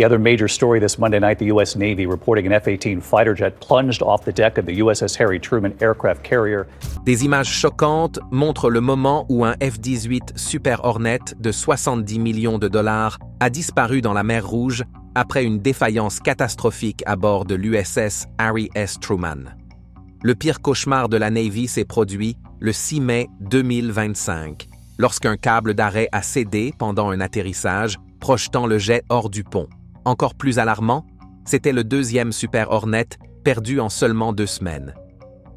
The other major story this Monday night, the U.S. Navy reporting an F-18 fighter jet plunged off the deck of the USS Harry Truman aircraft carrier. Des images choquantes montrent le moment où un F-18 Super Hornet de 70 millions de dollars a disparu dans la mer Rouge après une défaillance catastrophique à bord de l'USS Harry S. Truman. Le pire cauchemar de la Navy s'est produit le 6 mai 2025, lorsqu'un câble d'arrêt a cédé pendant un atterrissage, projetant le jet hors du pont. Encore plus alarmant, c'était le deuxième Super Hornet perdu en seulement 2 semaines.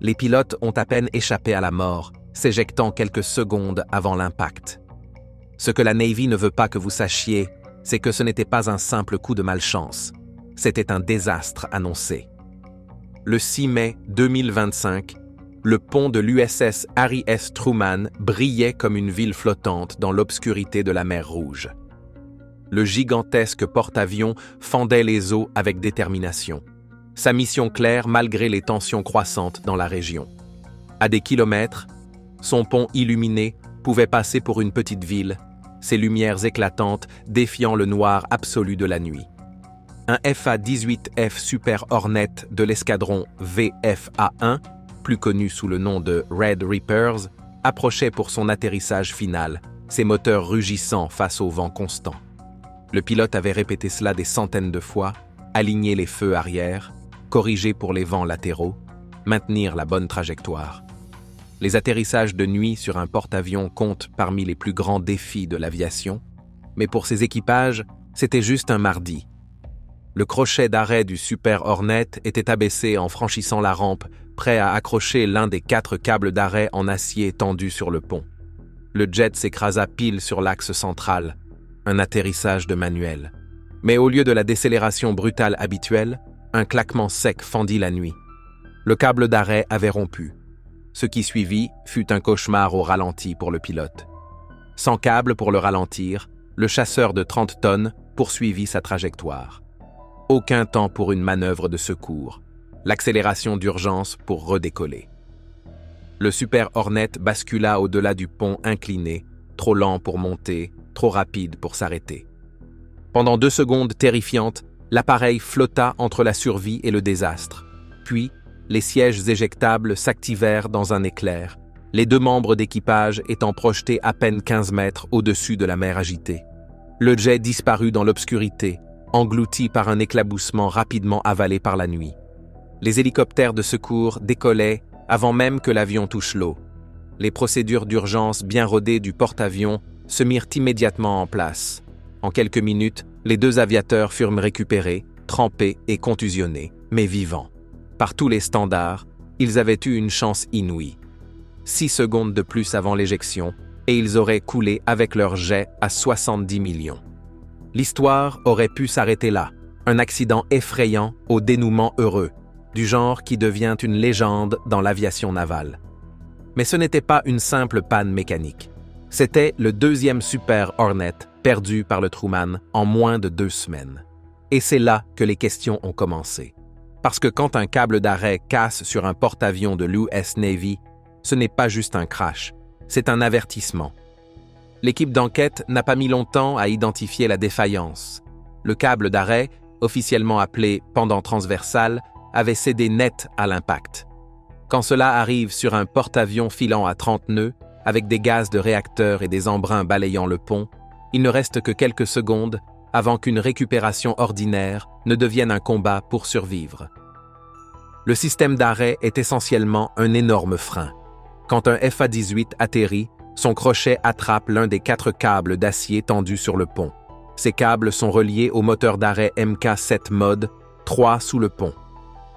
Les pilotes ont à peine échappé à la mort, s'éjectant quelques secondes avant l'impact. Ce que la Navy ne veut pas que vous sachiez, c'est que ce n'était pas un simple coup de malchance. C'était un désastre annoncé. Le 6 mai 2025, le pont de l'USS Harry S. Truman brillait comme une ville flottante dans l'obscurité de la mer Rouge. Le gigantesque porte-avions fendait les eaux avec détermination. Sa mission claire malgré les tensions croissantes dans la région. À des kilomètres, son pont illuminé pouvait passer pour une petite ville, ses lumières éclatantes défiant le noir absolu de la nuit. Un FA-18F Super Hornet de l'escadron VFA-1, plus connu sous le nom de Red Reapers, approchait pour son atterrissage final, ses moteurs rugissant face au vent constant. Le pilote avait répété cela des centaines de fois, aligner les feux arrière, corriger pour les vents latéraux, maintenir la bonne trajectoire. Les atterrissages de nuit sur un porte-avions comptent parmi les plus grands défis de l'aviation, mais pour ces équipages, c'était juste un mardi. Le crochet d'arrêt du Super Hornet était abaissé en franchissant la rampe, prêt à accrocher l'un des 4 câbles d'arrêt en acier tendus sur le pont. Le jet s'écrasa pile sur l'axe central, un atterrissage de manuel. Mais au lieu de la décélération brutale habituelle, un claquement sec fendit la nuit. Le câble d'arrêt avait rompu. Ce qui suivit fut un cauchemar au ralenti pour le pilote. Sans câble pour le ralentir, le chasseur de 30 tonnes poursuivit sa trajectoire. Aucun temps pour une manœuvre de secours. L'accélération d'urgence pour redécoller. Le Super Hornet bascula au-delà du pont incliné, trop lent pour monter, trop rapide pour s'arrêter. Pendant 2 secondes terrifiantes, l'appareil flotta entre la survie et le désastre. Puis, les sièges éjectables s'activèrent dans un éclair, les 2 membres d'équipage étant projetés à peine 15 mètres au-dessus de la mer agitée. Le jet disparut dans l'obscurité, englouti par un éclaboussement rapidement avalé par la nuit. Les hélicoptères de secours décollaient avant même que l'avion touche l'eau. Les procédures d'urgence bien rodées du porte-avions se mirent immédiatement en place. En quelques minutes, les 2 aviateurs furent récupérés, trempés et contusionnés, mais vivants. Par tous les standards, ils avaient eu une chance inouïe. 6 secondes de plus avant l'éjection, et ils auraient coulé avec leur jet à 70 millions. L'histoire aurait pu s'arrêter là, un accident effrayant au dénouement heureux, du genre qui devient une légende dans l'aviation navale. Mais ce n'était pas une simple panne mécanique. C'était le 2e Super Hornet perdu par le Truman en moins de 2 semaines. Et c'est là que les questions ont commencé. Parce que quand un câble d'arrêt casse sur un porte-avions de l'US Navy, ce n'est pas juste un crash, c'est un avertissement. L'équipe d'enquête n'a pas mis longtemps à identifier la défaillance. Le câble d'arrêt, officiellement appelé pendant transversal, avait cédé net à l'impact. Quand cela arrive sur un porte-avions filant à 30 nœuds, avec des gaz de réacteur et des embruns balayant le pont, il ne reste que quelques secondes avant qu'une récupération ordinaire ne devienne un combat pour survivre. Le système d'arrêt est essentiellement un énorme frein. Quand un FA-18 atterrit, son crochet attrape l'un des 4 câbles d'acier tendus sur le pont. Ces câbles sont reliés au moteur d'arrêt MK7 Mode, 3 sous le pont.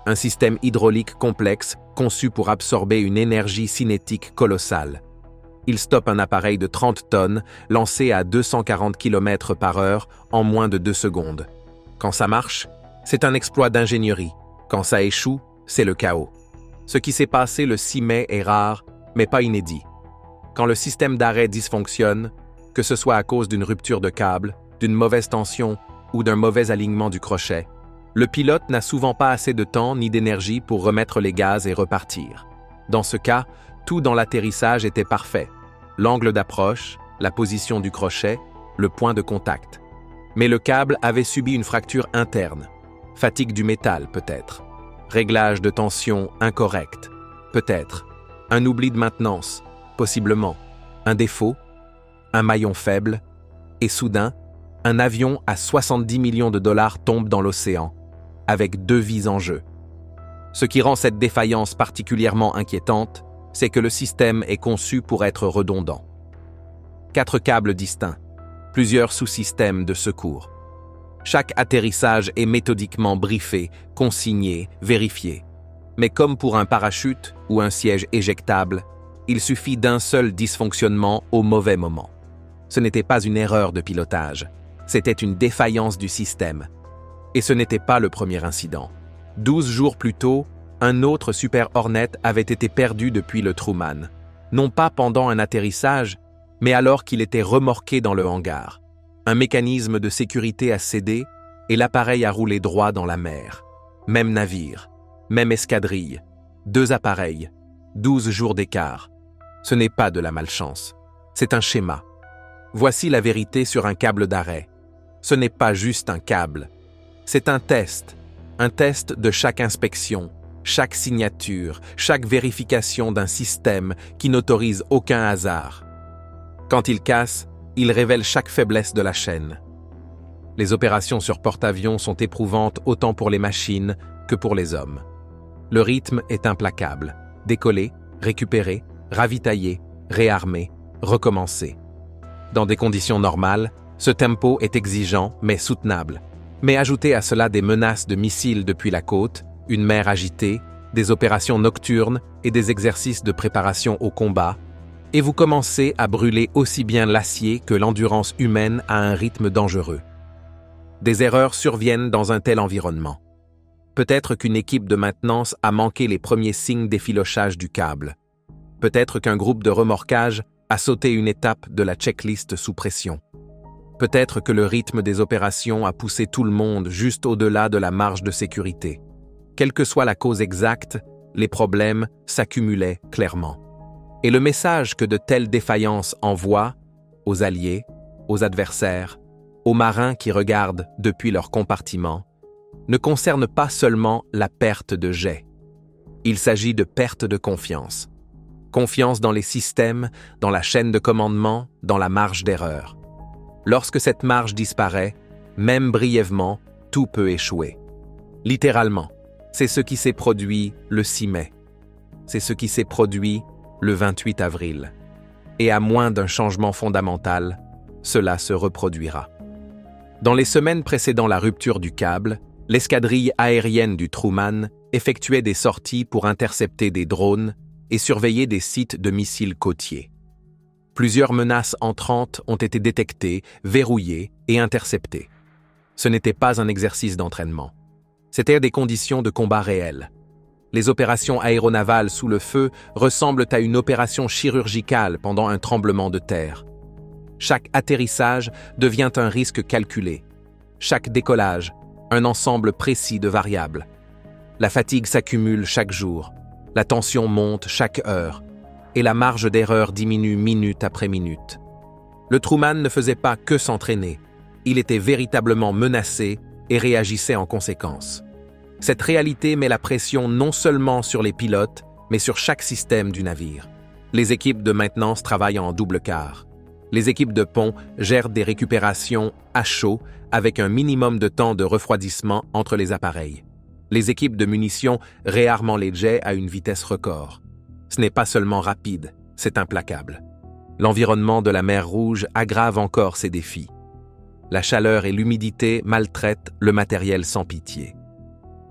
Un système hydraulique complexe conçu pour absorber une énergie cinétique colossale. Il stoppe un appareil de 30 tonnes lancé à 240 km/h en moins de 2 secondes. Quand ça marche, c'est un exploit d'ingénierie. Quand ça échoue, c'est le chaos. Ce qui s'est passé le 6 mai est rare, mais pas inédit. Quand le système d'arrêt dysfonctionne, que ce soit à cause d'une rupture de câble, d'une mauvaise tension ou d'un mauvais alignement du crochet, le pilote n'a souvent pas assez de temps ni d'énergie pour remettre les gaz et repartir. Dans ce cas, tout dans l'atterrissage était parfait. L'angle d'approche, la position du crochet, le point de contact. Mais le câble avait subi une fracture interne. Fatigue du métal, peut-être. Réglage de tension incorrect, peut-être. Un oubli de maintenance, possiblement. Un défaut, un maillon faible, et soudain, un avion à 70 millions de dollars tombe dans l'océan, avec 2 vies en jeu. Ce qui rend cette défaillance particulièrement inquiétante, c'est que le système est conçu pour être redondant. 4 câbles distincts, plusieurs sous-systèmes de secours. Chaque atterrissage est méthodiquement briefé, consigné, vérifié. Mais comme pour un parachute ou un siège éjectable, il suffit d'un seul dysfonctionnement au mauvais moment. Ce n'était pas une erreur de pilotage, c'était une défaillance du système. Et ce n'était pas le premier incident. 12 jours plus tôt, un autre Super Hornet avait été perdu depuis le Truman, non pas pendant un atterrissage, mais alors qu'il était remorqué dans le hangar. Un mécanisme de sécurité a cédé et l'appareil a roulé droit dans la mer. Même navire, même escadrille, 2 appareils, 12 jours d'écart. Ce n'est pas de la malchance, c'est un schéma. Voici la vérité sur un câble d'arrêt. Ce n'est pas juste un câble, c'est un test de chaque inspection, chaque signature, chaque vérification d'un système qui n'autorise aucun hasard. Quand il casse, il révèle chaque faiblesse de la chaîne. Les opérations sur porte-avions sont éprouvantes autant pour les machines que pour les hommes. Le rythme est implacable. Décoller, récupérer, ravitailler, réarmer, recommencer. Dans des conditions normales, ce tempo est exigeant mais soutenable. Mais ajoutez à cela des menaces de missiles depuis la côte, une mer agitée, des opérations nocturnes et des exercices de préparation au combat, et vous commencez à brûler aussi bien l'acier que l'endurance humaine à un rythme dangereux. Des erreurs surviennent dans un tel environnement. Peut-être qu'une équipe de maintenance a manqué les premiers signes d'effilochage du câble. Peut-être qu'un groupe de remorquage a sauté une étape de la checklist sous pression. Peut-être que le rythme des opérations a poussé tout le monde juste au-delà de la marge de sécurité. Quelle que soit la cause exacte, les problèmes s'accumulaient clairement. Et le message que de telles défaillances envoient aux alliés, aux adversaires, aux marins qui regardent depuis leur compartiment, ne concerne pas seulement la perte de jet. Il s'agit de perte de confiance. Confiance dans les systèmes, dans la chaîne de commandement, dans la marge d'erreur. Lorsque cette marge disparaît, même brièvement, tout peut échouer. Littéralement, c'est ce qui s'est produit le 6 mai. C'est ce qui s'est produit le 28 avril. Et à moins d'un changement fondamental, cela se reproduira. Dans les semaines précédant la rupture du câble, l'escadrille aérienne du Truman effectuait des sorties pour intercepter des drones et surveiller des sites de missiles côtiers. Plusieurs menaces entrantes ont été détectées, verrouillées et interceptées. Ce n'était pas un exercice d'entraînement. C'étaient des conditions de combat réelles. Les opérations aéronavales sous le feu ressemblent à une opération chirurgicale pendant un tremblement de terre. Chaque atterrissage devient un risque calculé. Chaque décollage, un ensemble précis de variables. La fatigue s'accumule chaque jour. La tension monte chaque heure. Et la marge d'erreur diminue minute après minute. Le Truman ne faisait pas que s'entraîner. Il était véritablement menacé et réagissait en conséquence. Cette réalité met la pression non seulement sur les pilotes, mais sur chaque système du navire. Les équipes de maintenance travaillent en double quart. Les équipes de pont gèrent des récupérations à chaud avec un minimum de temps de refroidissement entre les appareils. Les équipes de munitions réarment les jets à une vitesse record. Ce n'est pas seulement rapide, c'est implacable. L'environnement de la mer Rouge aggrave encore ces défis. La chaleur et l'humidité maltraitent le matériel sans pitié.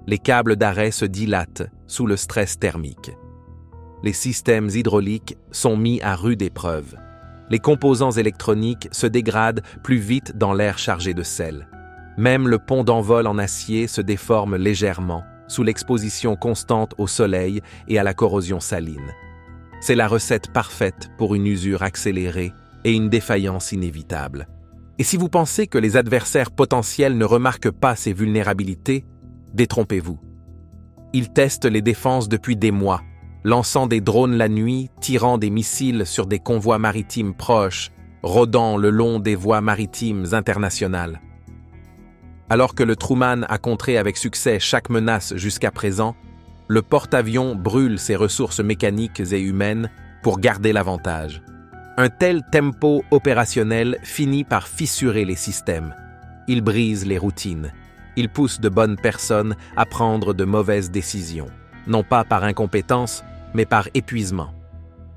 Les câbles d'arrêt se dilatent sous le stress thermique. Les systèmes hydrauliques sont mis à rude épreuve. Les composants électroniques se dégradent plus vite dans l'air chargé de sel. Même le pont d'envol en acier se déforme légèrement sous l'exposition constante au soleil et à la corrosion saline. C'est la recette parfaite pour une usure accélérée et une défaillance inévitable. Et si vous pensez que les adversaires potentiels ne remarquent pas ces vulnérabilités, détrompez-vous. Ils testent les défenses depuis des mois, lançant des drones la nuit, tirant des missiles sur des convois maritimes proches, rôdant le long des voies maritimes internationales. Alors que le Truman a contré avec succès chaque menace jusqu'à présent, le porte-avions brûle ses ressources mécaniques et humaines pour garder l'avantage. Un tel tempo opérationnel finit par fissurer les systèmes. Il brise les routines. Il pousse de bonnes personnes à prendre de mauvaises décisions, non pas par incompétence, mais par épuisement.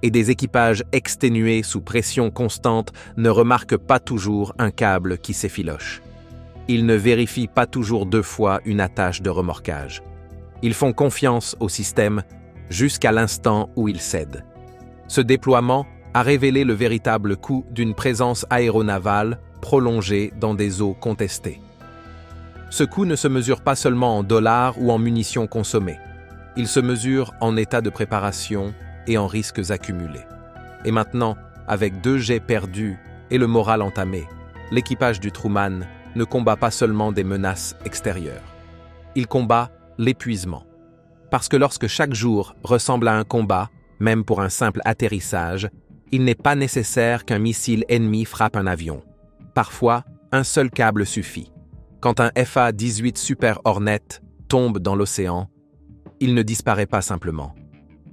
Et des équipages exténués sous pression constante ne remarquent pas toujours un câble qui s'effiloche. Ils ne vérifient pas toujours 2 fois une attache de remorquage. Ils font confiance au système jusqu'à l'instant où il cède. Ce déploiement a révélé le véritable coût d'une présence aéronavale prolongée dans des eaux contestées. Ce coût ne se mesure pas seulement en dollars ou en munitions consommées. Il se mesure en état de préparation et en risques accumulés. Et maintenant, avec 2 jets perdus et le moral entamé, l'équipage du Truman ne combat pas seulement des menaces extérieures. Il combat l'épuisement. Parce que lorsque chaque jour ressemble à un combat, même pour un simple atterrissage, il n'est pas nécessaire qu'un missile ennemi frappe un avion. Parfois, un seul câble suffit. Quand un FA-18 Super Hornet tombe dans l'océan, il ne disparaît pas simplement.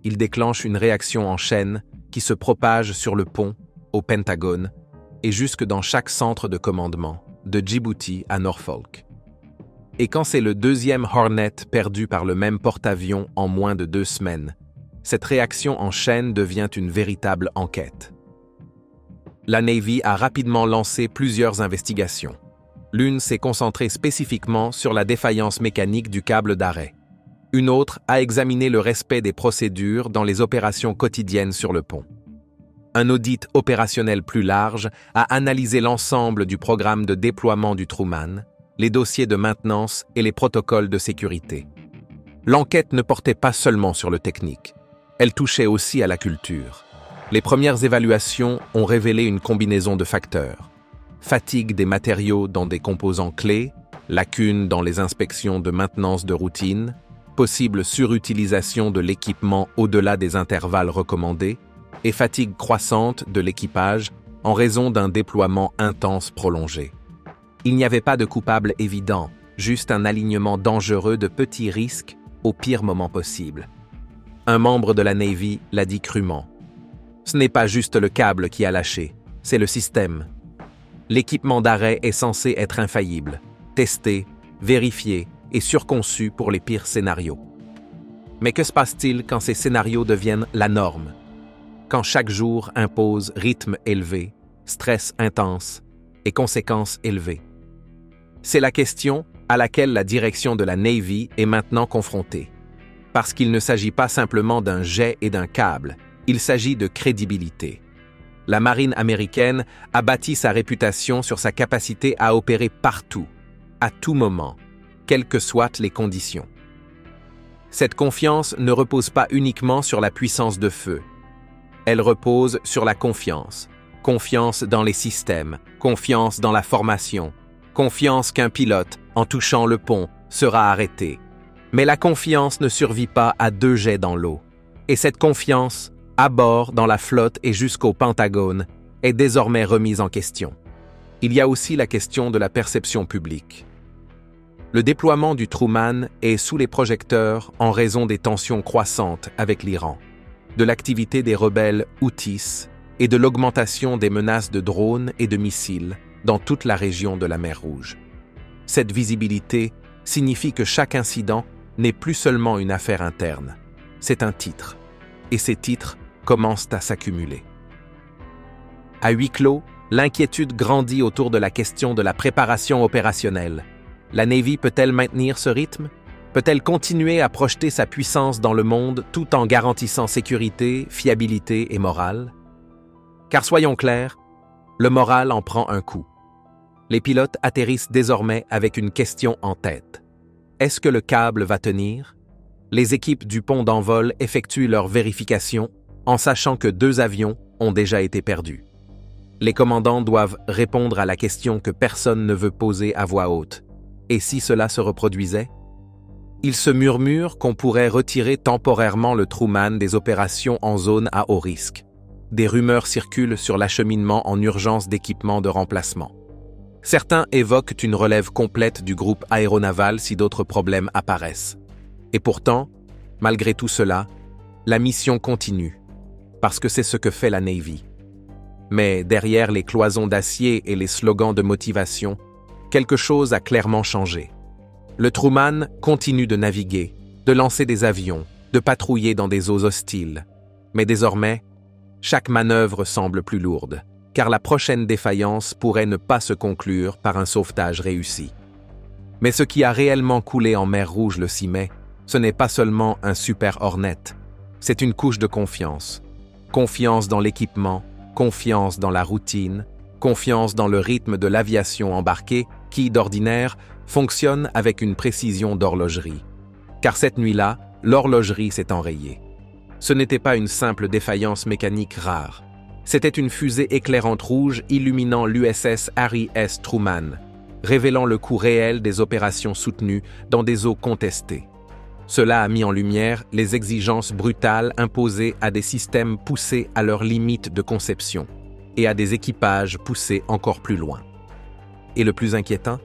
Il déclenche une réaction en chaîne qui se propage sur le pont, au Pentagone, et jusque dans chaque centre de commandement, de Djibouti à Norfolk. Et quand c'est le 2e Hornet perdu par le même porte-avions en moins de 2 semaines, cette réaction en chaîne devient une véritable enquête. La Navy a rapidement lancé plusieurs investigations. L'une s'est concentrée spécifiquement sur la défaillance mécanique du câble d'arrêt. Une autre a examiné le respect des procédures dans les opérations quotidiennes sur le pont. Un audit opérationnel plus large a analysé l'ensemble du programme de déploiement du Truman, les dossiers de maintenance et les protocoles de sécurité. L'enquête ne portait pas seulement sur le technique, elle touchait aussi à la culture. Les premières évaluations ont révélé une combinaison de facteurs. Fatigue des matériaux dans des composants clés, lacunes dans les inspections de maintenance de routine, possible surutilisation de l'équipement au-delà des intervalles recommandés, et fatigue croissante de l'équipage en raison d'un déploiement intense prolongé. Il n'y avait pas de coupable évident, juste un alignement dangereux de petits risques au pire moment possible. Un membre de la Navy l'a dit crûment. Ce n'est pas juste le câble qui a lâché, c'est le système. L'équipement d'arrêt est censé être infaillible, testé, vérifié et surconçu pour les pires scénarios. Mais que se passe-t-il quand ces scénarios deviennent la norme? Quand chaque jour impose rythme élevé, stress intense et conséquences élevées? C'est la question à laquelle la direction de la Navy est maintenant confrontée. Parce qu'il ne s'agit pas simplement d'un jet et d'un câble, il s'agit de crédibilité. La marine américaine a bâti sa réputation sur sa capacité à opérer partout, à tout moment, quelles que soient les conditions. Cette confiance ne repose pas uniquement sur la puissance de feu. Elle repose sur la confiance. Confiance dans les systèmes, confiance dans la formation, confiance qu'un pilote, en touchant le pont, sera arrêté. Mais la confiance ne survit pas à 2 jets dans l'eau. Et cette confiance, à bord, dans la flotte et jusqu'au Pentagone, est désormais remise en question. Il y a aussi la question de la perception publique. Le déploiement du Truman est sous les projecteurs en raison des tensions croissantes avec l'Iran, de l'activité des rebelles Houthis et de l'augmentation des menaces de drones et de missiles dans toute la région de la mer Rouge. Cette visibilité signifie que chaque incident n'est plus seulement une affaire interne, c'est un titre, et ces titres commencent à s'accumuler. À huis clos, l'inquiétude grandit autour de la question de la préparation opérationnelle. La Navy peut-elle maintenir ce rythme? Peut-elle continuer à projeter sa puissance dans le monde tout en garantissant sécurité, fiabilité et morale? Car soyons clairs, le moral en prend un coup. Les pilotes atterrissent désormais avec une question en tête. Est-ce que le câble va tenir? Les équipes du pont d'envol effectuent leur vérification en sachant que 2 avions ont déjà été perdus. Les commandants doivent répondre à la question que personne ne veut poser à voix haute. Et si cela se reproduisait? Il se murmure qu'on pourrait retirer temporairement le Truman des opérations en zone à haut risque. Des rumeurs circulent sur l'acheminement en urgence d'équipements de remplacement. Certains évoquent une relève complète du groupe aéronaval si d'autres problèmes apparaissent. Et pourtant, malgré tout cela, la mission continue, parce que c'est ce que fait la Navy. Mais derrière les cloisons d'acier et les slogans de motivation, quelque chose a clairement changé. Le Truman continue de naviguer, de lancer des avions, de patrouiller dans des eaux hostiles. Mais désormais, chaque manœuvre semble plus lourde, car la prochaine défaillance pourrait ne pas se conclure par un sauvetage réussi. Mais ce qui a réellement coulé en mer Rouge le 6 mai, ce n'est pas seulement un Super Hornet, c'est une couche de confiance. Confiance dans l'équipement, confiance dans la routine, confiance dans le rythme de l'aviation embarquée qui, d'ordinaire, fonctionne avec une précision d'horlogerie. Car cette nuit-là, l'horlogerie s'est enrayée. Ce n'était pas une simple défaillance mécanique rare. C'était une fusée éclairante rouge illuminant l'USS Harry S. Truman, révélant le coût réel des opérations soutenues dans des eaux contestées. Cela a mis en lumière les exigences brutales imposées à des systèmes poussés à leurs limites de conception et à des équipages poussés encore plus loin. Et le plus inquiétant,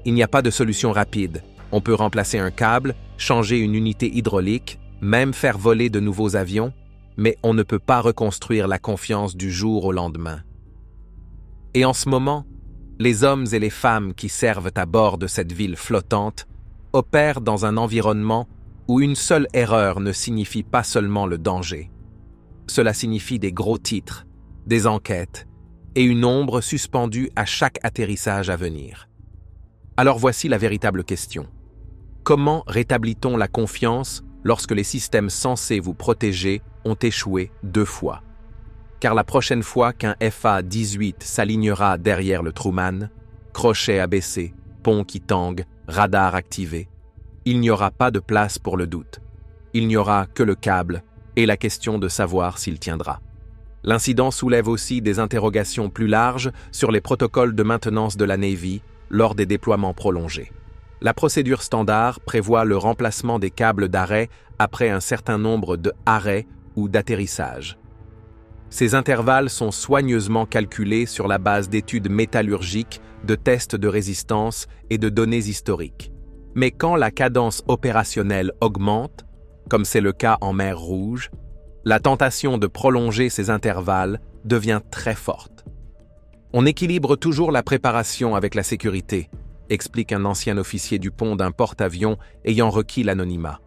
il n'y a pas de solution rapide. On peut remplacer un câble, changer une unité hydraulique, même faire voler de nouveaux avions, mais on ne peut pas reconstruire la confiance du jour au lendemain. Et en ce moment, les hommes et les femmes qui servent à bord de cette ville flottante opèrent dans un environnement où une seule erreur ne signifie pas seulement le danger. Cela signifie des gros titres, des enquêtes et une ombre suspendue à chaque atterrissage à venir. Alors voici la véritable question. Comment rétablit-on la confiance lorsque les systèmes censés vous protéger ont échoué 2 fois? Car la prochaine fois qu'un FA-18 s'alignera derrière le Truman, crochet abaissé, pont qui tangue, radar activé, il n'y aura pas de place pour le doute. Il n'y aura que le câble et la question de savoir s'il tiendra. L'incident soulève aussi des interrogations plus larges sur les protocoles de maintenance de la Navy lors des déploiements prolongés. La procédure standard prévoit le remplacement des câbles d'arrêt après un certain nombre d'arrêts ou d'atterrissages. Ces intervalles sont soigneusement calculés sur la base d'études métallurgiques, de tests de résistance et de données historiques. Mais quand la cadence opérationnelle augmente, comme c'est le cas en mer Rouge, la tentation de prolonger ces intervalles devient très forte. On équilibre toujours la préparation avec la sécurité, explique un ancien officier du pont d'un porte-avions ayant requis l'anonymat.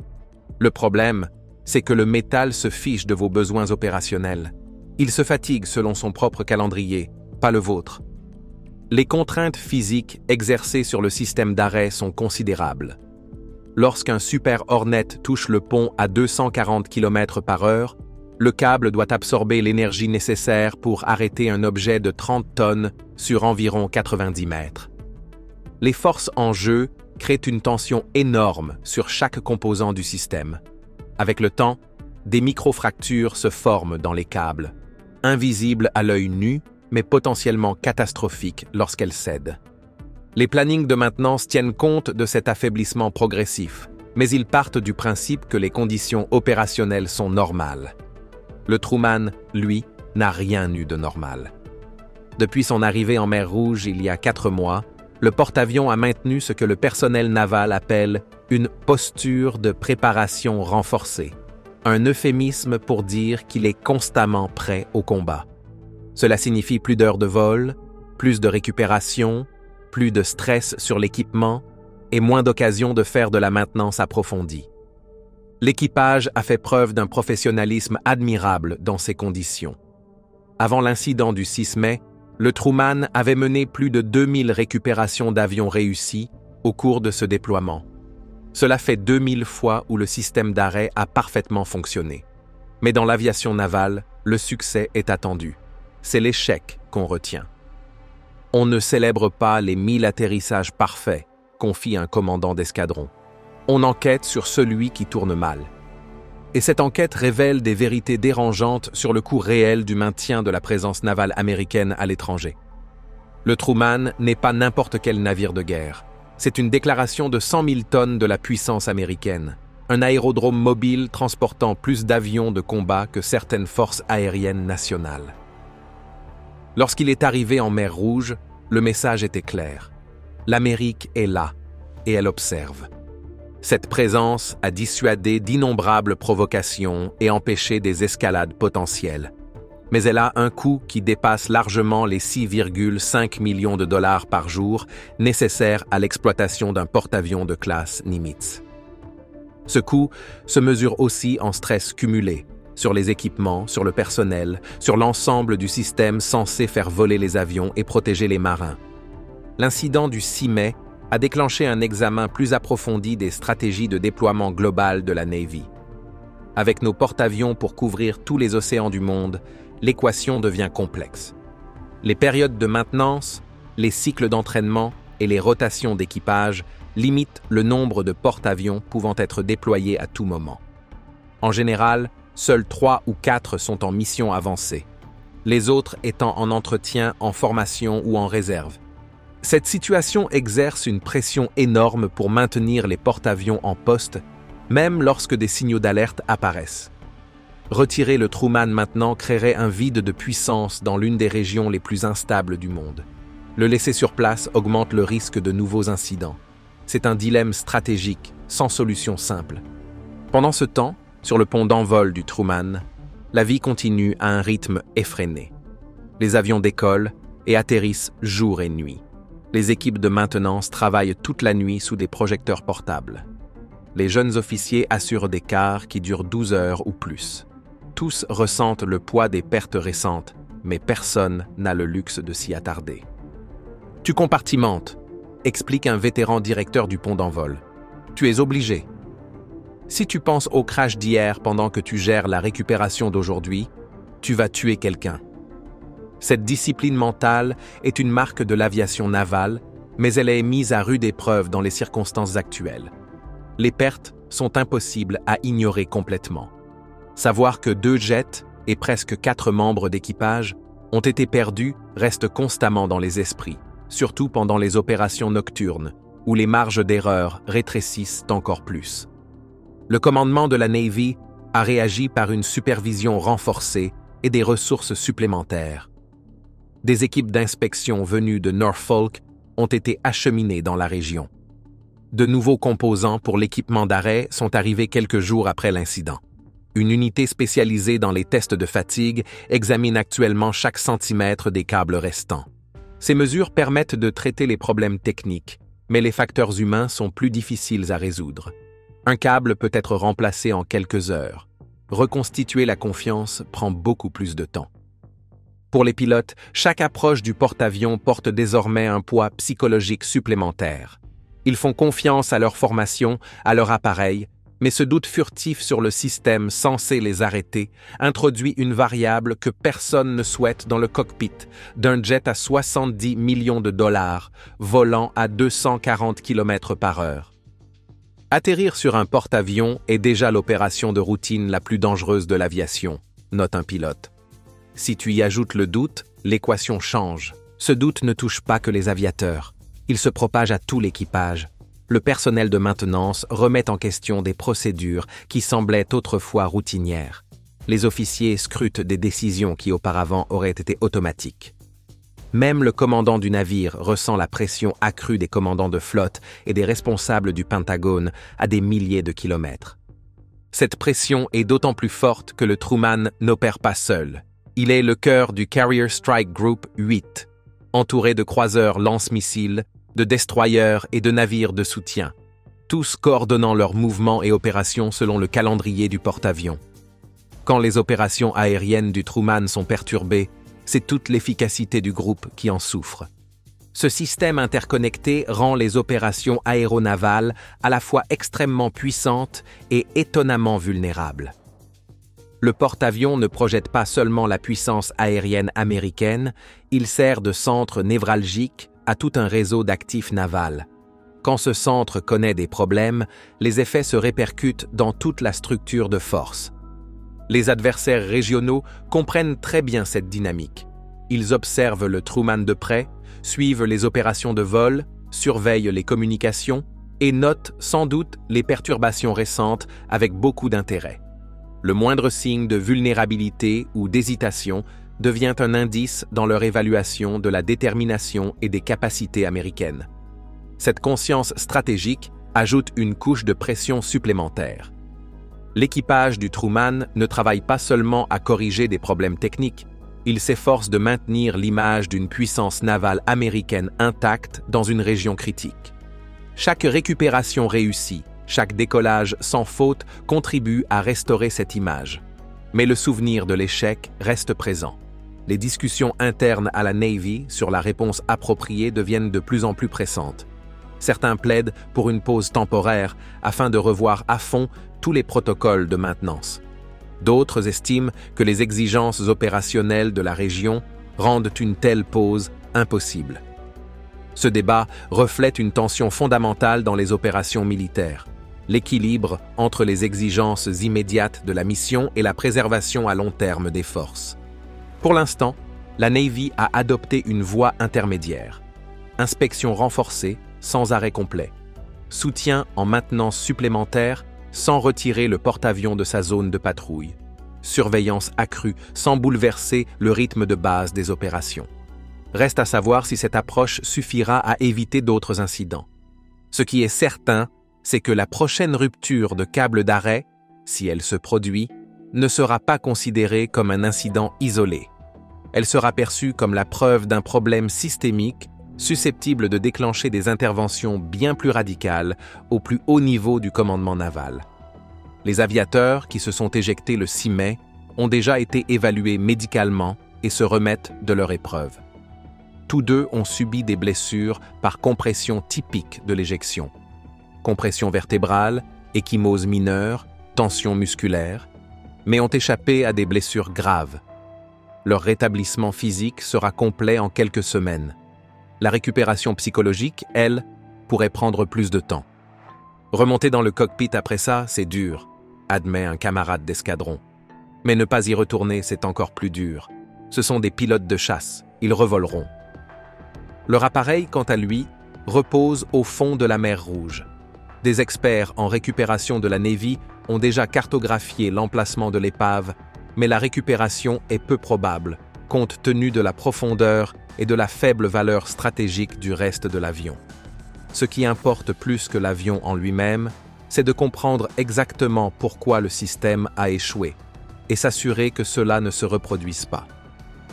Le problème, c'est que le métal se fiche de vos besoins opérationnels. Il se fatigue selon son propre calendrier, pas le vôtre. Les contraintes physiques exercées sur le système d'arrêt sont considérables. Lorsqu'un Super Hornet touche le pont à 240 km/h, le câble doit absorber l'énergie nécessaire pour arrêter un objet de 30 tonnes sur environ 90 mètres. Les forces en jeu créent une tension énorme sur chaque composant du système. Avec le temps, des microfractures se forment dans les câbles, invisibles à l'œil nu, mais potentiellement catastrophiques lorsqu'elles cèdent. Les plannings de maintenance tiennent compte de cet affaiblissement progressif, mais ils partent du principe que les conditions opérationnelles sont normales. Le Truman, lui, n'a rien eu de normal. Depuis son arrivée en mer Rouge il y a 4 mois, le porte-avions a maintenu ce que le personnel naval appelle une posture de préparation renforcée, un euphémisme pour dire qu'il est constamment prêt au combat. Cela signifie plus d'heures de vol, plus de récupération, plus de stress sur l'équipement et moins d'occasions de faire de la maintenance approfondie. L'équipage a fait preuve d'un professionnalisme admirable dans ces conditions. Avant l'incident du 6 mai, le Truman avait mené plus de 2000 récupérations d'avions réussies au cours de ce déploiement. Cela fait 2000 fois où le système d'arrêt a parfaitement fonctionné. Mais dans l'aviation navale, le succès est attendu. C'est l'échec qu'on retient. On ne célèbre pas les 1000 atterrissages parfaits, confie un commandant d'escadron. On enquête sur celui qui tourne mal. Et cette enquête révèle des vérités dérangeantes sur le coût réel du maintien de la présence navale américaine à l'étranger. Le Truman n'est pas n'importe quel navire de guerre. C'est une déclaration de 100 000 tonnes de la puissance américaine, un aérodrome mobile transportant plus d'avions de combat que certaines forces aériennes nationales. Lorsqu'il est arrivé en mer Rouge, Le message était clair. L'Amérique est là, et elle observe. Cette présence a dissuadé d'innombrables provocations et empêché des escalades potentielles. Mais elle a un coût qui dépasse largement les 6,5 millions de dollars par jour nécessaires à l'exploitation d'un porte-avions de classe Nimitz. Ce coût se mesure aussi en stress cumulé sur les équipements, sur le personnel, sur l'ensemble du système censé faire voler les avions et protéger les marins. L'incident du 6 mai a déclenché un examen plus approfondi des stratégies de déploiement global de la Navy. Avec nos porte-avions pour couvrir tous les océans du monde, l'équation devient complexe. Les périodes de maintenance, les cycles d'entraînement et les rotations d'équipage limitent le nombre de porte-avions pouvant être déployés à tout moment. En général, seuls 3 ou 4 sont en mission avancée, les autres étant en entretien, en formation ou en réserve. Cette situation exerce une pression énorme pour maintenir les porte-avions en poste, même lorsque des signaux d'alerte apparaissent. Retirer le Truman maintenant créerait un vide de puissance dans l'une des régions les plus instables du monde. Le laisser sur place augmente le risque de nouveaux incidents. C'est un dilemme stratégique, sans solution simple. Pendant ce temps, sur le pont d'envol du Truman, la vie continue à un rythme effréné. Les avions décollent et atterrissent jour et nuit. Les équipes de maintenance travaillent toute la nuit sous des projecteurs portables. Les jeunes officiers assurent des quarts qui durent 12 heures ou plus. Tous ressentent le poids des pertes récentes, mais personne n'a le luxe de s'y attarder. « Tu compartimentes », explique un vétéran directeur du pont d'envol. « Tu es obligé. Si tu penses au crash d'hier pendant que tu gères la récupération d'aujourd'hui, tu vas tuer quelqu'un. » Cette discipline mentale est une marque de l'aviation navale, mais elle est mise à rude épreuve dans les circonstances actuelles. Les pertes sont impossibles à ignorer complètement. Savoir que 2 jets et presque 4 membres d'équipage ont été perdus reste constamment dans les esprits, surtout pendant les opérations nocturnes, où les marges d'erreur rétrécissent encore plus. Le commandement de la Navy a réagi par une supervision renforcée et des ressources supplémentaires. Des équipes d'inspection venues de Norfolk ont été acheminées dans la région. De nouveaux composants pour l'équipement d'arrêt sont arrivés quelques jours après l'incident. Une unité spécialisée dans les tests de fatigue examine actuellement chaque centimètre des câbles restants. Ces mesures permettent de traiter les problèmes techniques, mais les facteurs humains sont plus difficiles à résoudre. Un câble peut être remplacé en quelques heures. Reconstituer la confiance prend beaucoup plus de temps. Pour les pilotes, chaque approche du porte-avions porte désormais un poids psychologique supplémentaire. Ils font confiance à leur formation, à leur appareil, mais ce doute furtif sur le système censé les arrêter introduit une variable que personne ne souhaite dans le cockpit d'un jet à 70 millions de dollars, volant à 240 km/h. Atterrir sur un porte-avions est déjà l'opération de routine la plus dangereuse de l'aviation, note un pilote. Si tu y ajoutes le doute, l'équation change. Ce doute ne touche pas que les aviateurs. Il se propage à tout l'équipage. Le personnel de maintenance remet en question des procédures qui semblaient autrefois routinières. Les officiers scrutent des décisions qui auparavant auraient été automatiques. Même le commandant du navire ressent la pression accrue des commandants de flotte et des responsables du Pentagone à des milliers de kilomètres. Cette pression est d'autant plus forte que le Truman n'opère pas seul. Il est le cœur du Carrier Strike Group 8, entouré de croiseurs lance-missiles, de destroyers et de navires de soutien, tous coordonnant leurs mouvements et opérations selon le calendrier du porte-avions. Quand les opérations aériennes du Truman sont perturbées, c'est toute l'efficacité du groupe qui en souffre. Ce système interconnecté rend les opérations aéronavales à la fois extrêmement puissantes et étonnamment vulnérables. Le porte-avions ne projette pas seulement la puissance aérienne américaine, il sert de centre névralgique à tout un réseau d'actifs navals. Quand ce centre connaît des problèmes, les effets se répercutent dans toute la structure de force. Les adversaires régionaux comprennent très bien cette dynamique. Ils observent le Truman de près, suivent les opérations de vol, surveillent les communications et notent sans doute les perturbations récentes avec beaucoup d'intérêt. Le moindre signe de vulnérabilité ou d'hésitation devient un indice dans leur évaluation de la détermination et des capacités américaines. Cette conscience stratégique ajoute une couche de pression supplémentaire. L'équipage du Truman ne travaille pas seulement à corriger des problèmes techniques, il s'efforce de maintenir l'image d'une puissance navale américaine intacte dans une région critique. Chaque récupération réussie, chaque décollage sans faute contribue à restaurer cette image. Mais le souvenir de l'échec reste présent. Les discussions internes à la Navy sur la réponse appropriée deviennent de plus en plus pressantes. Certains plaident pour une pause temporaire afin de revoir à fond tous les protocoles de maintenance. D'autres estiment que les exigences opérationnelles de la région rendent une telle pause impossible. Ce débat reflète une tension fondamentale dans les opérations militaires, l'équilibre entre les exigences immédiates de la mission et la préservation à long terme des forces. Pour l'instant, la Navy a adopté une voie intermédiaire. Inspection renforcée, sans arrêt complet. Soutien en maintenance supplémentaire, sans retirer le porte-avions de sa zone de patrouille. Surveillance accrue, sans bouleverser le rythme de base des opérations. Reste à savoir si cette approche suffira à éviter d'autres incidents. Ce qui est certain, c'est que la prochaine rupture de câble d'arrêt, si elle se produit, ne sera pas considérée comme un incident isolé. Elle sera perçue comme la preuve d'un problème systémique susceptible de déclencher des interventions bien plus radicales au plus haut niveau du commandement naval. Les aviateurs qui se sont éjectés le 6 mai ont déjà été évalués médicalement et se remettent de leur épreuve. Tous deux ont subi des blessures par compression typique de l'éjection. Compression vertébrale, ecchymose mineure, tension musculaire, mais ont échappé à des blessures graves. Leur rétablissement physique sera complet en quelques semaines. La récupération psychologique, elle, pourrait prendre plus de temps. Remonter dans le cockpit après ça, c'est dur, admet un camarade d'escadron. Mais ne pas y retourner, c'est encore plus dur. Ce sont des pilotes de chasse, ils revoleront. Leur appareil, quant à lui, repose au fond de la mer Rouge. Des experts en récupération de la Navy ont déjà cartographié l'emplacement de l'épave, mais la récupération est peu probable, compte tenu de la profondeur et de la faible valeur stratégique du reste de l'avion. Ce qui importe plus que l'avion en lui-même, c'est de comprendre exactement pourquoi le système a échoué et s'assurer que cela ne se reproduise pas.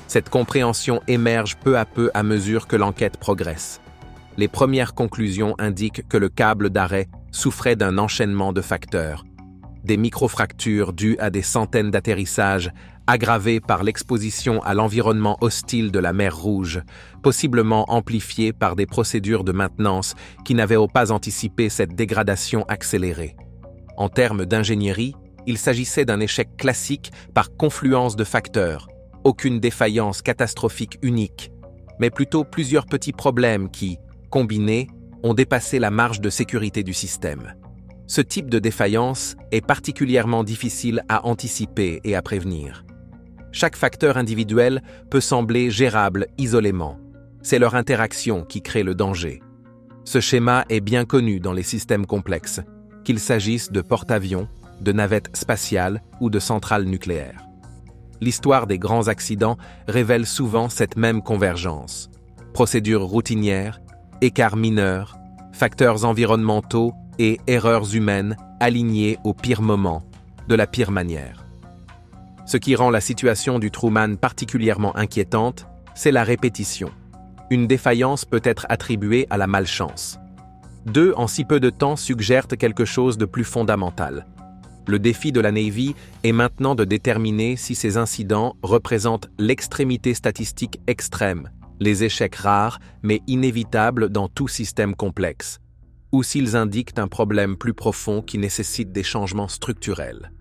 Cette compréhension émerge peu à peu à mesure que l'enquête progresse. Les premières conclusions indiquent que le câble d'arrêt souffrait d'un enchaînement de facteurs. Des microfractures dues à des centaines d'atterrissages, aggravées par l'exposition à l'environnement hostile de la mer Rouge, possiblement amplifiées par des procédures de maintenance qui n'avaient pas anticipé cette dégradation accélérée. En termes d'ingénierie, il s'agissait d'un échec classique par confluence de facteurs, aucune défaillance catastrophique unique, mais plutôt plusieurs petits problèmes qui, combinés, ont dépassé la marge de sécurité du système. Ce type de défaillance est particulièrement difficile à anticiper et à prévenir. Chaque facteur individuel peut sembler gérable isolément. C'est leur interaction qui crée le danger. Ce schéma est bien connu dans les systèmes complexes, qu'il s'agisse de porte-avions, de navettes spatiales ou de centrales nucléaires. L'histoire des grands accidents révèle souvent cette même convergence. Procédures routinières, écarts mineurs, facteurs environnementaux et erreurs humaines alignées au pire moment, de la pire manière. Ce qui rend la situation du Truman particulièrement inquiétante, c'est la répétition. Une défaillance peut être attribuée à la malchance. Deux en si peu de temps suggèrent quelque chose de plus fondamental. Le défi de la Navy est maintenant de déterminer si ces incidents représentent l'extrémité statistique extrême, les échecs rares mais inévitables dans tout système complexe, ou s'ils indiquent un problème plus profond qui nécessite des changements structurels.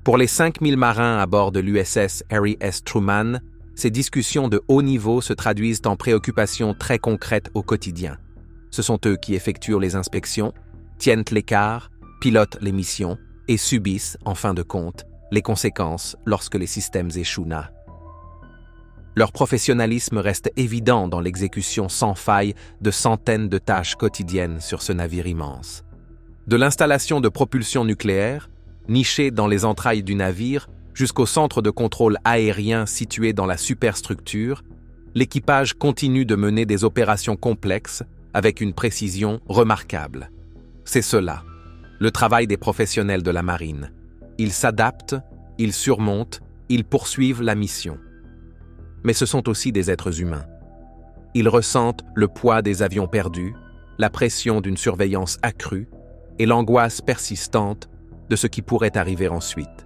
Pour les 5000 marins à bord de l'USS Harry S. Truman, ces discussions de haut niveau se traduisent en préoccupations très concrètes au quotidien. Ce sont eux qui effectuent les inspections, tiennent l'écart, pilotent les missions et subissent, en fin de compte, les conséquences lorsque les systèmes échouent. Leur professionnalisme reste évident dans l'exécution sans faille de centaines de tâches quotidiennes sur ce navire immense. De l'installation de propulsion nucléaire, nichée dans les entrailles du navire, jusqu'au centre de contrôle aérien situé dans la superstructure, l'équipage continue de mener des opérations complexes avec une précision remarquable. C'est cela, le travail des professionnels de la marine. Ils s'adaptent, ils surmontent, ils poursuivent la mission. Mais ce sont aussi des êtres humains. Ils ressentent le poids des avions perdus, la pression d'une surveillance accrue et l'angoisse persistante de ce qui pourrait arriver ensuite.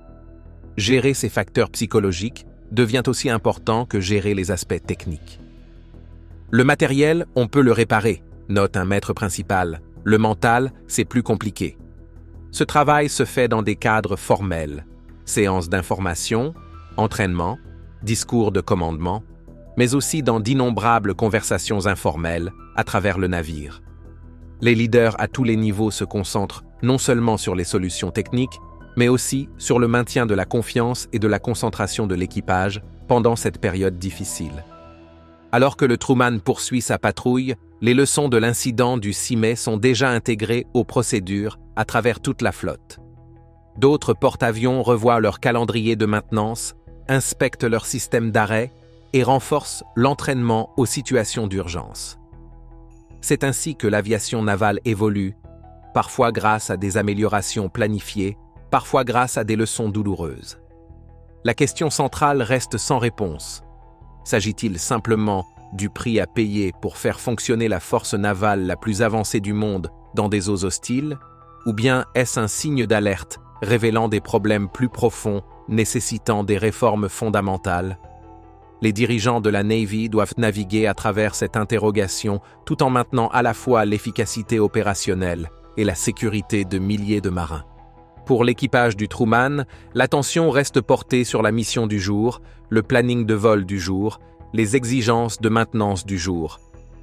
Gérer ces facteurs psychologiques devient aussi important que gérer les aspects techniques. Le matériel, on peut le réparer, note un maître principal. Le mental, c'est plus compliqué. Ce travail se fait dans des cadres formels, séances d'information, entraînement, discours de commandement, mais aussi dans d'innombrables conversations informelles à travers le navire. Les leaders à tous les niveaux se concentrent non seulement sur les solutions techniques, mais aussi sur le maintien de la confiance et de la concentration de l'équipage pendant cette période difficile. Alors que le Truman poursuit sa patrouille, les leçons de l'incident du 6 mai sont déjà intégrées aux procédures à travers toute la flotte. D'autres porte-avions revoient leur calendrier de maintenance, inspectent leur système d'arrêt et renforcent l'entraînement aux situations d'urgence. C'est ainsi que l'aviation navale évolue, parfois grâce à des améliorations planifiées, parfois grâce à des leçons douloureuses. La question centrale reste sans réponse. S'agit-il simplement du prix à payer pour faire fonctionner la force navale la plus avancée du monde dans des eaux hostiles, ou bien est-ce un signe d'alerte révélant des problèmes plus profonds nécessitant des réformes fondamentales? Les dirigeants de la Navy doivent naviguer à travers cette interrogation tout en maintenant à la fois l'efficacité opérationnelle et la sécurité de milliers de marins. Pour l'équipage du Truman, l'attention reste portée sur la mission du jour, le planning de vol du jour, les exigences de maintenance du jour.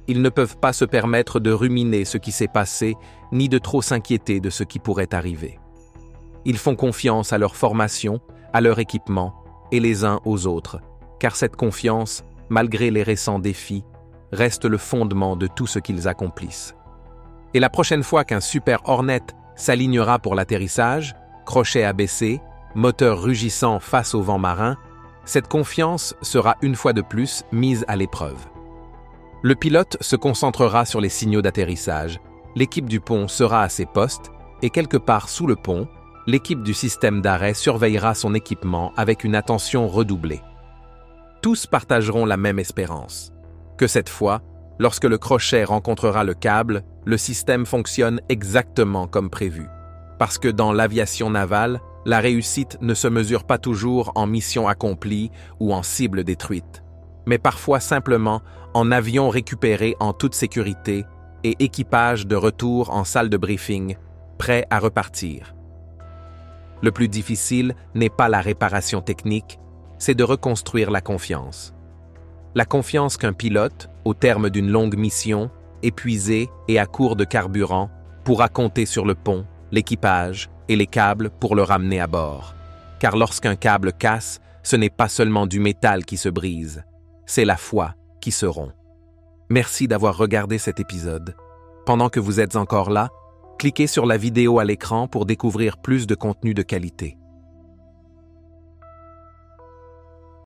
Ils ne peuvent pas se permettre de ruminer ce qui s'est passé, ni de trop s'inquiéter de ce qui pourrait arriver. Ils font confiance à leur formation, à leur équipement, et les uns aux autres, car cette confiance, malgré les récents défis, reste le fondement de tout ce qu'ils accomplissent. Et la prochaine fois qu'un Super Hornet s'alignera pour l'atterrissage, crochet abaissé, moteur rugissant face au vent marin, cette confiance sera une fois de plus mise à l'épreuve. Le pilote se concentrera sur les signaux d'atterrissage, l'équipe du pont sera à ses postes et quelque part sous le pont, l'équipe du système d'arrêt surveillera son équipement avec une attention redoublée. Tous partageront la même espérance, que cette fois, lorsque le crochet rencontrera le câble, le système fonctionne exactement comme prévu. Parce que dans l'aviation navale, la réussite ne se mesure pas toujours en mission accomplie ou en cible détruite, mais parfois simplement en avion récupéré en toute sécurité et équipage de retour en salle de briefing, prêt à repartir. Le plus difficile n'est pas la réparation technique, c'est de reconstruire la confiance. La confiance qu'un pilote, au terme d'une longue mission, épuisé et à court de carburant, pourra compter sur le pont, l'équipage et les câbles pour le ramener à bord. Car lorsqu'un câble casse, ce n'est pas seulement du métal qui se brise, c'est la foi qui se rompt. Merci d'avoir regardé cet épisode. Pendant que vous êtes encore là, cliquez sur la vidéo à l'écran pour découvrir plus de contenu de qualité.